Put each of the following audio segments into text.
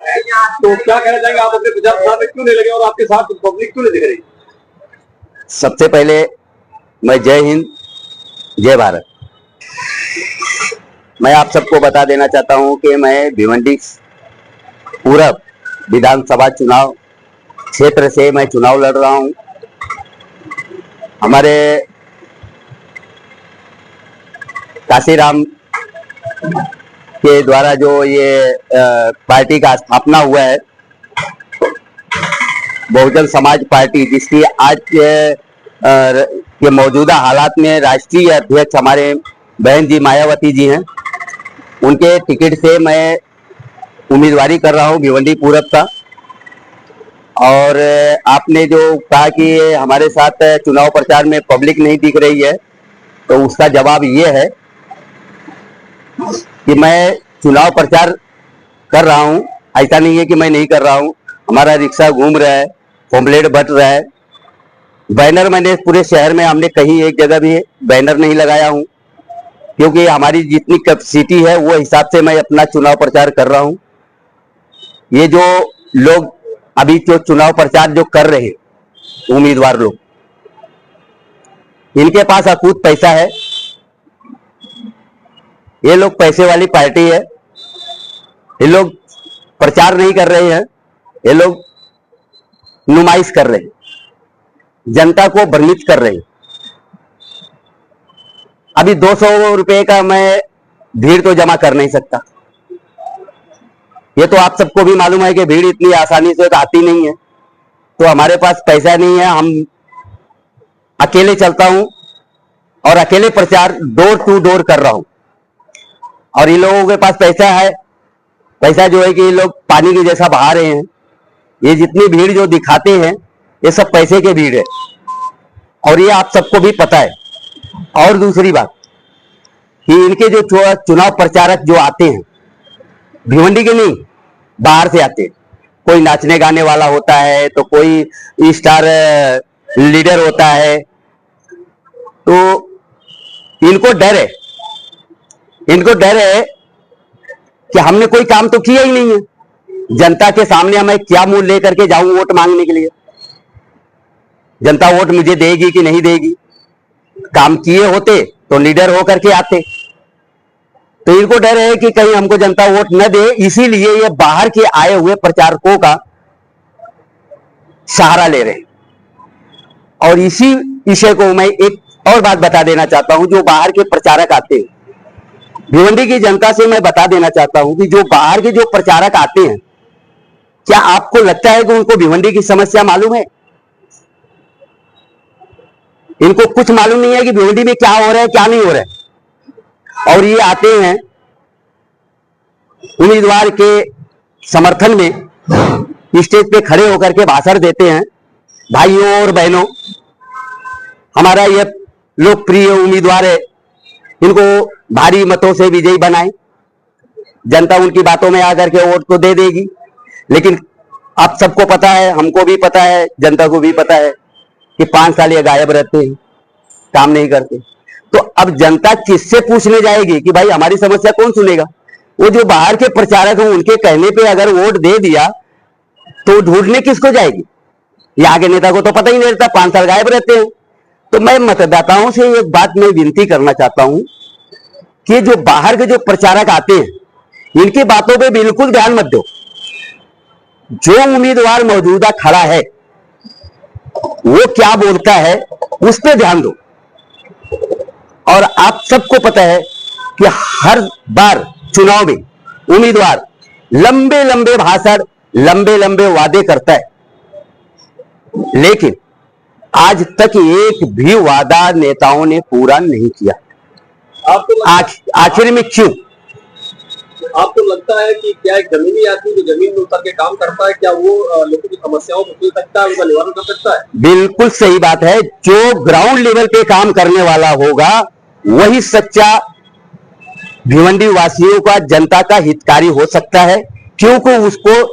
तो क्या कहना चाहेंगे आप अपने प्रचार प्रसार में क्यों नहीं लगे और आपके साथ पब्लिक क्यों नहीं दिख रही? सबसे पहले मैं जय हिंद जय भारत। मैं आप सबको बता देना चाहता हूं कि मैं भिवंडी पूरब विधानसभा चुनाव क्षेत्र से मैं चुनाव लड़ रहा हूं। हमारे काशीराम के द्वारा जो ये पार्टी का स्थापना हुआ है, बहुजन समाज पार्टी, जिसकी आज के मौजूदा हालात में राष्ट्रीय अध्यक्ष हमारे बहन जी मायावती जी हैं, उनके टिकट से मैं उम्मीदवारी कर रहा हूं भिवंडी पूरब का। और आपने जो कहा कि हमारे साथ चुनाव प्रचार में पब्लिक नहीं दिख रही है, तो उसका जवाब ये है कि मैं चुनाव प्रचार कर रहा हूं। ऐसा नहीं है कि मैं नहीं कर रहा हूं। हमारा रिक्शा घूम रहा है, पॉम्पलेट बट रहा है, बैनर मैंने पूरे शहर में, हमने कहीं एक जगह भी बैनर नहीं लगाया हूं, क्योंकि हमारी जितनी कैपेसिटी है वो हिसाब से मैं अपना चुनाव प्रचार कर रहा हूं। ये जो लोग अभी जो चुनाव प्रचार जो कर रहे हैं उम्मीदवार लोग, इनके पास अकूत पैसा है। ये लोग पैसे वाली पार्टी है। ये लोग प्रचार नहीं कर रहे हैं, ये लोग नुमाइश कर रहे हैं, जनता को भ्रमित कर रहे हैं। अभी 200 रुपए का मैं भीड़ तो जमा कर नहीं सकता। ये तो आप सबको भी मालूम है कि भीड़ इतनी आसानी से आती नहीं है। तो हमारे पास पैसा नहीं है, हम अकेले चलता हूं और अकेले प्रचार डोर टू डोर कर रहा हूं। और इन लोगों के पास पैसा है, पैसा जो है कि ये लोग पानी के जैसा बहा रहे हैं। ये जितनी भीड़ जो दिखाते हैं, ये सब पैसे के भीड़ है, और ये आप सबको भी पता है। और दूसरी बात कि इनके जो चुनाव प्रचारक जो आते हैं, भिवंडी के नहीं, बाहर से आते हैं। कोई नाचने गाने वाला होता है, तो कोई स्टार लीडर होता है, तो इनको डर है, इनको डर है कि हमने कोई काम तो किया ही नहीं है। जनता के सामने मैं क्या मुंह लेकर के जाऊं वोट मांगने के लिए? जनता वोट मुझे देगी कि नहीं देगी? काम किए होते तो लीडर होकर के आते। तो इनको डर है कि कहीं हमको जनता वोट न दे, इसीलिए ये बाहर के आए हुए प्रचारकों का सहारा ले रहे हैं। और इसी विषय को मैं एक और बात बता देना चाहता हूं। जो बाहर के प्रचारक आते हैं, भिवंडी की जनता से मैं बता देना चाहता हूं कि जो बाहर के जो प्रचारक आते हैं, क्या आपको लगता है कि उनको भिवंडी की समस्या मालूम है? इनको कुछ मालूम नहीं है कि भिवंडी में क्या हो रहा है, क्या नहीं हो रहा है। और ये आते हैं उम्मीदवार के समर्थन में, स्टेज पे खड़े होकर के भाषण देते हैं। भाइयों और बहनों, हमारा ये लोकप्रिय उम्मीदवार है, इनको भारी मतों से विजयी बनाएं। जनता उनकी बातों में आकर के वोट तो दे देगी, लेकिन आप सबको पता है, हमको भी पता है, जनता को भी पता है कि 5 साल ये गायब रहते हैं, काम नहीं करते। तो अब जनता किससे पूछने जाएगी कि भाई हमारी समस्या कौन सुनेगा? वो जो बाहर के प्रचारक हैं, उनके कहने पे अगर वोट दे दिया तो ढूंढने किसको जाएगी? यहाँ के नेता को तो पता ही नहीं रहता, 5 साल गायब रहते हैं। तो मैं मतदाताओं से एक बात मैं विनती करना चाहता हूं कि जो बाहर के जो प्रचारक आते हैं, इनकी बातों पे बिल्कुल ध्यान मत दो। जो उम्मीदवार मौजूदा खड़ा है वो क्या बोलता है, उस पर ध्यान दो। और आप सबको पता है कि हर बार चुनाव में उम्मीदवार लंबे लंबे भाषण, लंबे लंबे वादे करता है, लेकिन आज तक एक भी वादा नेताओं ने पूरा नहीं किया। आखिर में क्यों? आपको लगता है कि क्या एक जमीनी आदमी जो जमीन में उतर के काम करता है, क्या वो लोगों की समस्याओं को सुन सकता है, उनका निवारण कर सकता है? बिल्कुल सही बात है। जो ग्राउंड लेवल पे काम करने वाला होगा वही सच्चा भिवंडी वासियों का, जनता का हितकारी हो सकता है, क्योंकि उसको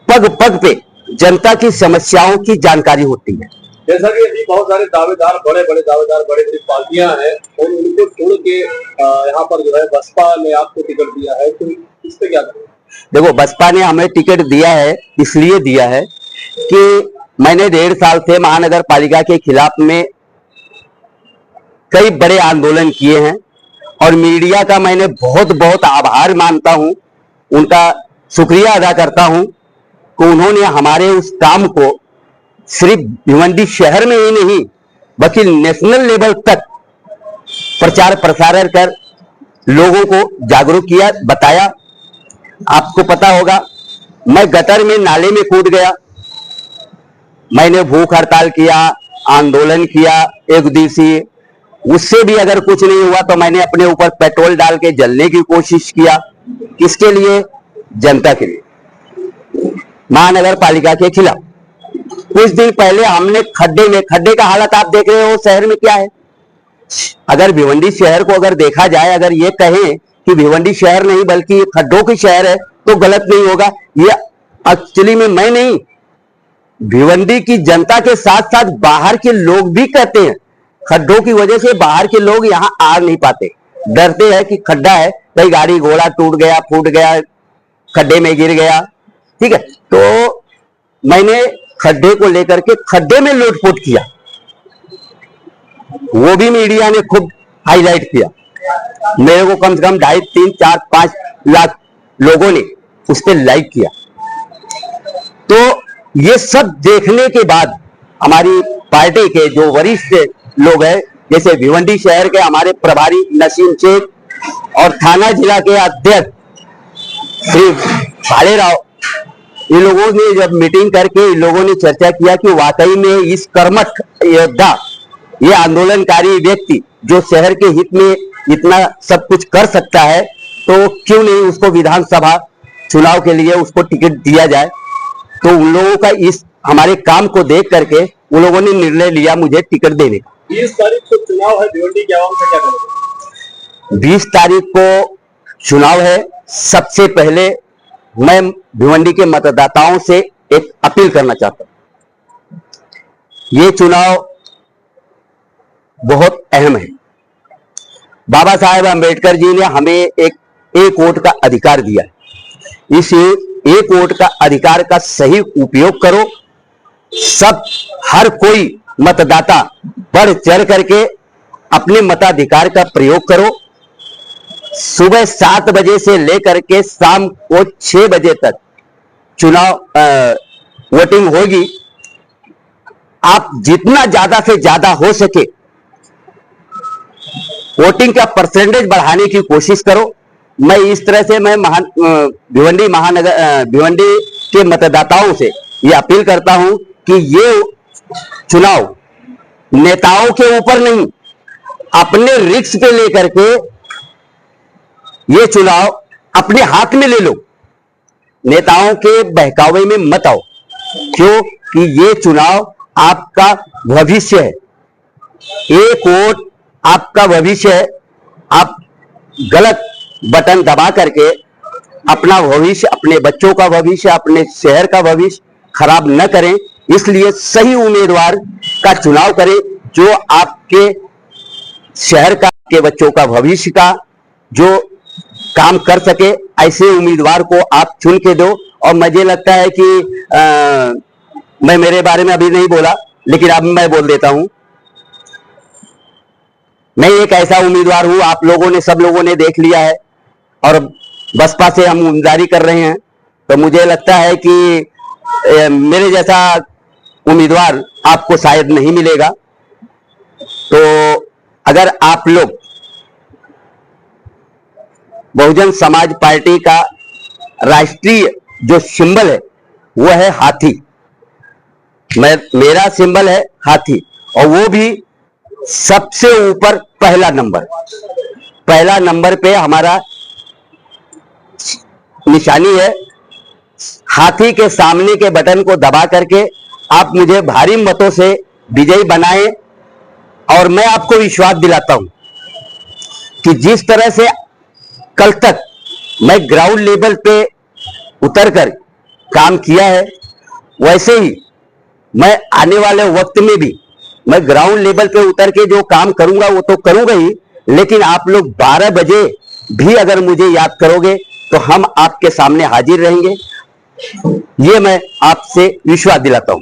पग पग पे जनता की समस्याओं की जानकारी होती है। जैसा कि अभी बहुत सारे दावेदार, बड़े बड़े दावेदार, बड़ी बड़ी पार्टियां हैं, और उनको छोड़ के यहाँ पर जो है बसपा ने आपको टिकट दिया है, तो इस पे क्या करें? देखो, बसपा ने हमें टिकट दिया है, इसलिए दिया है कि मैंने 1.5 साल से महानगर पालिका के खिलाफ में कई बड़े आंदोलन किए हैं और मीडिया का मैंने बहुत बहुत आभार मानता हूं, उनका शुक्रिया अदा करता हूं कि उन्होंने हमारे उस काम को सिर्फ भिवंडी शहर में ही नहीं बल्कि नेशनल लेवल तक प्रचार प्रसारण कर लोगों को जागरूक किया, बताया। आपको पता होगा, मैं गटर में नाले में कूद गया, मैंने भूख हड़ताल किया, आंदोलन किया 1 दिवसीय, उससे भी अगर कुछ नहीं हुआ तो मैंने अपने ऊपर पेट्रोल डाल के जलने की कोशिश किया। किसके लिए? जनता के लिए, महानगर पालिका के खिलाफ। कुछ दिन पहले हमने खड्डे का हालत आप देख रहे हो शहर में क्या है। अगर भिवंडी शहर को अगर देखा जाए, अगर ये कहें कि भिवंडी शहर नहीं बल्कि ये खड्डों की शहर है तो गलत नहीं होगा। ये एक्चुअली में मैं नहीं, भिवंडी की जनता के साथ साथ बाहर के लोग भी कहते हैं। खड्डों की वजह से बाहर के लोग यहां आ नहीं पाते, डरते हैं कि खड्डा है, कहीं गाड़ी घोड़ा टूट गया, फूट गया, खड्डे में गिर गया। ठीक है, तो मैंने खड्डे को लेकर के खड्डे में लूटपुट किया, वो भी मीडिया ने खूब हाईलाइट किया। मेरे को कम से कम 2.5, 3, 4, 5 लाख लोगों ने उस पर लाइक किया। तो ये सब देखने के बाद हमारी पार्टी के जो वरिष्ठ लोग हैं, जैसे भिवंडी शहर के हमारे प्रभारी नसीम शेख और थाना जिला के अध्यक्ष श्री भालेराव, इन लोगों ने जब मीटिंग करके इन लोगों ने चर्चा किया कि वाकई में इस कर्मठ योद्धा, ये आंदोलनकारी व्यक्ति जो शहर के हित में इतना सब कुछ कर सकता है, तो क्यों नहीं उसको विधानसभा चुनाव के लिए उसको टिकट दिया जाए। तो उन लोगों का इस हमारे काम को देख करके उन लोगों ने निर्णय लिया मुझे टिकट देने का। 20 तारीख को चुनाव है, भिवंडी के आवाम से क्या करेंगे? 20 तारीख को चुनाव है। सबसे पहले मैं भिवंडी के मतदाताओं से एक अपील करना चाहता हूं, ये चुनाव बहुत अहम है। बाबा साहेब अंबेडकर जी ने हमें एक वोट का अधिकार दिया है। इस एक वोट का अधिकार का सही उपयोग करो। सब हर कोई मतदाता बढ़ चढ़ करके अपने मताधिकार का प्रयोग करो। सुबह 7 बजे से लेकर के शाम को 6 बजे तक चुनाव वोटिंग होगी। आप जितना ज्यादा से ज्यादा हो सके वोटिंग का परसेंटेज बढ़ाने की कोशिश करो। मैं इस तरह से मैं भिवंडी के मतदाताओं से ये अपील करता हूं कि ये चुनाव नेताओं के ऊपर नहीं, अपने रिस्क पे लेकर के ये चुनाव अपने हाथ में ले लो। नेताओं के बहकावे में मत आओ, क्यों कि ये चुनाव आपका भविष्य है। एक वोट आपका भविष्य है। आप गलत बटन दबा करके अपना भविष्य, अपने बच्चों का भविष्य, अपने शहर का भविष्य खराब न करें। इसलिए सही उम्मीदवार का चुनाव करें जो आपके शहर का, के बच्चों का भविष्य का जो काम कर सके, ऐसे उम्मीदवार को आप चुन के दो। और मुझे लगता है कि मैं मेरे बारे में अभी नहीं बोला, लेकिन अब मैं बोल देता हूं। मैं एक ऐसा उम्मीदवार हूं, आप लोगों ने, सब लोगों ने देख लिया है और बसपा से हम उम्मीदवारी कर रहे हैं। तो मुझे लगता है कि मेरे जैसा उम्मीदवार आपको शायद नहीं मिलेगा। तो अगर आप लोग बहुजन समाज पार्टी का राष्ट्रीय जो सिंबल है वो है हाथी, मेरा सिंबल है हाथी, और वो भी सबसे ऊपर पहला नंबर पे हमारा निशानी है। हाथी के सामने के बटन को दबा करके आप मुझे भारी मतों से विजयी बनाएं। और मैं आपको विश्वास दिलाता हूं कि जिस तरह से कल तक मैं ग्राउंड लेवल पे उतरकर काम किया है, वैसे ही मैं आने वाले वक्त में भी मैं ग्राउंड लेवल पे उतर के जो काम करूंगा वो तो करूंगा ही, लेकिन आप लोग 12 बजे भी अगर मुझे याद करोगे तो हम आपके सामने हाजिर रहेंगे, ये मैं आपसे विश्वास दिलाता हूं।